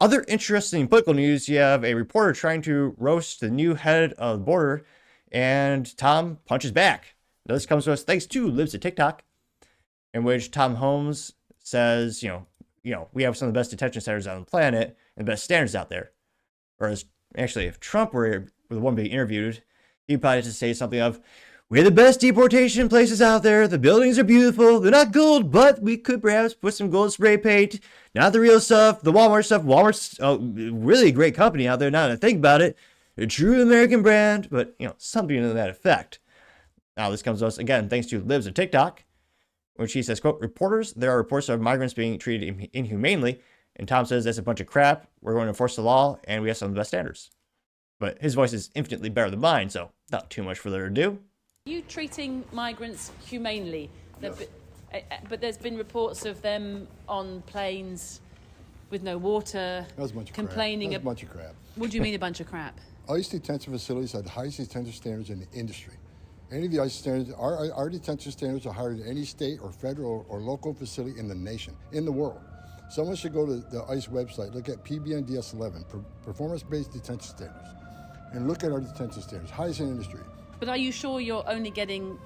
Other interesting political news, you have a reporter trying to roast the new head of the border, and Tom punches back. Now, this comes to us thanks to Lives at TikTok, in which Tom Holmes says, we have some of the best detention centers on the planet and the best standards out there. Or as actually, if Trump were the one being interviewed, he'd probably just say something of, "We're the best deportation places out there. The buildings are beautiful. They're not gold, but we could perhaps put some gold spray paint. Not the real stuff, the Walmart stuff. Walmart's a really great company out there now that I think about it. A true American brand," but, something to that effect. Now, this comes to us, again, thanks to Lives on TikTok, which he says, quote, "Reporters, there are reports of migrants being treated inhumanely." And Tom says, "That's a bunch of crap. We're going to enforce the law, and we have some of the best standards." But his voice is infinitely better than mine, so not too much further ado. You treating migrants humanely, Yes. but there's been reports of them on planes with no water, That was a bunch of complaining. crap. That was a bunch of crap. What do you mean a bunch of crap? ICE detention facilities have the highest detention standards in the industry. Any of the ICE standards, our detention standards are higher than any state or federal or local facility in the nation, in the world. Someone should go to the ICE website, look at PBNDS 11, performance-based detention standards, and look at our detention standards, highest in the industry. But are you sure you're only getting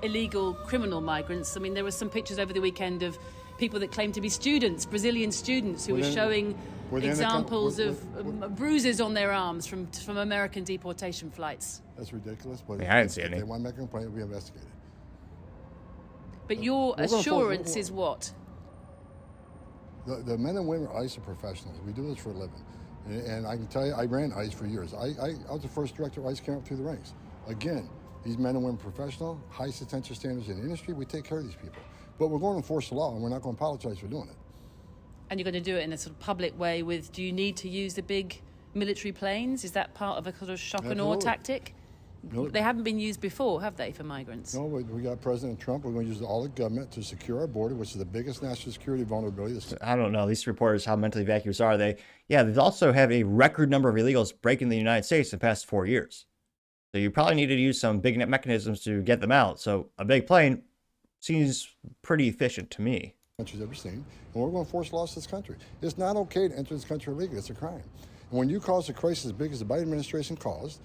illegal criminal migrants? I mean, there were some pictures over the weekend of people that claim to be students, Brazilian students, who were showing examples of bruises on their arms from American deportation flights. That's ridiculous. But I didn't see any. If they want to make a complaint, it'll be investigated. But your assurance is what? The men and women of ICE are professionals. We do this for a living. And I can tell you, I ran ICE for years. I was the first director of ICE came up through the ranks. Again, these men and women are professional, highest detention standards in the industry. We take care of these people. But we're going to enforce the law, and we're not going to apologize for doing it. And you're going to do it in a sort of public way with, do you need to use the big military planes? Is that part of a sort of shock and awe tactic? No. They haven't been used before, have they, for migrants? No, we got President Trump. We're going to use all the government to secure our border, which is the biggest national security vulnerability. I don't know. These reporters, how mentally vacuous are they? Yeah, they also have a record number of illegals breaking the United States in the past 4 years. So you probably need to use some big mechanisms to get them out. So a big plane seems pretty efficient to me. Country's ever seen, and we're going to enforce laws in this country. It's not okay to enter this country illegally. It's a crime. And when you cause a crisis as big as the Biden administration caused,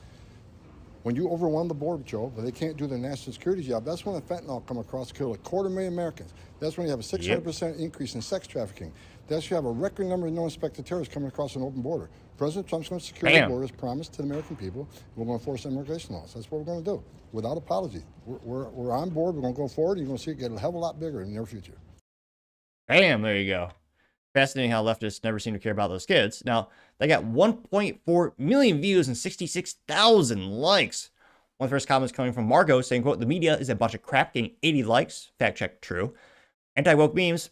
when you overwhelm the Border Patrol, but they can't do their national security job, that's when the fentanyl come across, kill 250,000 Americans. That's when you have a 600% increase in sex trafficking. That's when you have a record number of no-inspected terrorists coming across an open border. President Trump's going to secure the border as promised to the American people. We're going to enforce immigration laws. That's what we're going to do, without apology. We're on board. We're going to go forward. You're going to see it get a hell of a lot bigger in the near future. Bam, there you go. Fascinating how leftists never seem to care about those kids. Now, they got 1.4 million views and 66,000 likes. One of the first comments coming from Margot saying, quote, "The media is a bunch of crap," getting 80 likes. Fact check, true. Anti-woke memes,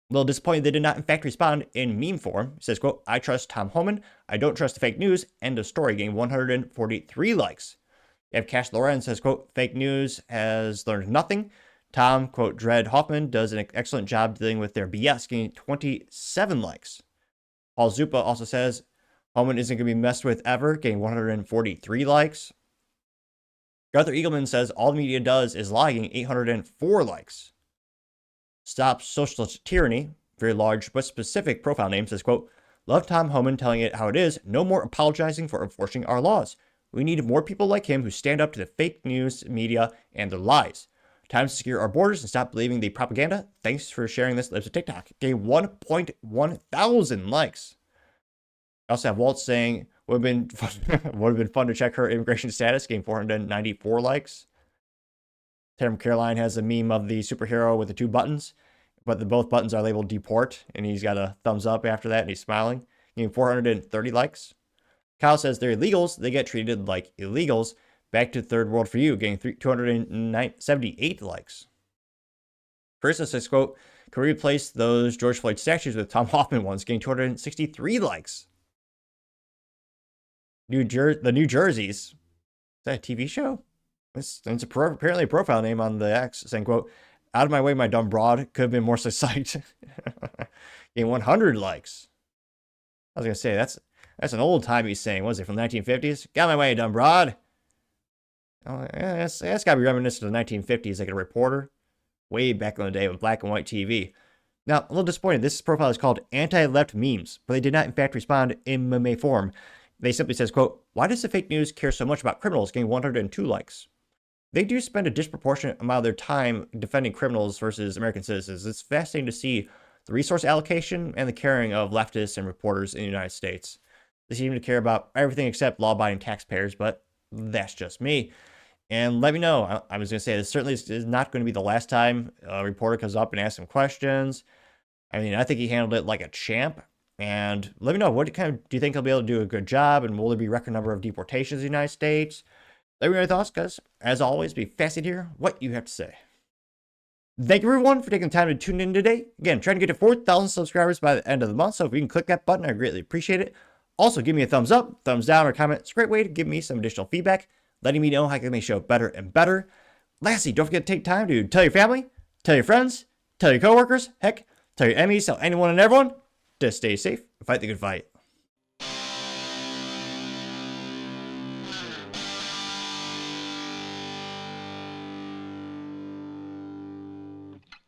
a little disappointed they did not in fact respond in meme form. It says, quote, "I trust Tom Homan. I don't trust the fake news." End of story, getting 143 likes. You have Cash Loren says, quote, "Fake news has learned nothing." Tom, quote, "Dread Hoffman does an excellent job dealing with their BS," getting 27 likes. Paul Zupa also says, "Homan isn't going to be messed with ever," getting 143 likes. Arthur Eagleman says, "All the media does is lie," getting 804 likes. Stop Socialist Tyranny, very large but specific profile name, says, quote, "Love Tom Homan telling it how it is. No more apologizing for enforcing our laws. We need more people like him who stand up to the fake news media and their lies. Time to secure our borders and stop believing the propaganda. Thanks for sharing this." Lives of TikTok. Gave 1.1 thousand likes. I also have Walt saying, would have been fun to check her immigration status. Getting 494 likes. Tim Caroline has a meme of the superhero with the two buttons, but both buttons are labeled deport, and he's got a thumbs up after that, and he's smiling. Getting 430 likes. Kyle says they're illegals. They get treated like illegals. Back to third world for you, getting 278 likes. Carissa says, quote, "Can we replace those George Floyd statues with Tom Hoffman ones?" Getting 263 likes. The New Jerseys. Is that a TV show? It's apparently a profile name on the X, saying, quote, "Out of my way, my dumb broad. Could have been more psyched." Getting 100 likes. I was going to say, that's an old-timey saying. What was it, from the 1950s? "Get out of my way, dumb broad." Oh, yeah, that's got to be reminiscent of the 1950s, like a reporter way back in the day with black and white TV. Now, a little disappointed. This profile is called Anti-Left Memes, but they did not, in fact, respond in meme form. They simply says, quote, "Why does the fake news care so much about criminals getting 102 likes?" They do spend a disproportionate amount of their time defending criminals versus American citizens. It's fascinating to see the resource allocation and the caring of leftists and reporters in the United States. They seem to care about everything except law-abiding taxpayers, but that's just me. And let me know. I was going to say, this certainly is not going to be the last time a reporter comes up and asks some questions. I mean, I think he handled it like a champ. And let me know, what kind of, do you think he'll be able to do a good job? And will there be a record number of deportations in the United States? Let me know your thoughts, guys. As always, be fascinated to hear what you have to say. Thank you, everyone, for taking the time to tune in today. Again, trying to get to 4,000 subscribers by the end of the month. So if you can click that button, I greatly appreciate it. Also, give me a thumbs up, thumbs down, or comment. It's a great way to give me some additional feedback, letting me know how I can make the show better and better. Lastly, don't forget to take time to tell your family, tell your friends, tell your coworkers, heck, tell your enemies, tell anyone and everyone to stay safe and fight the good fight.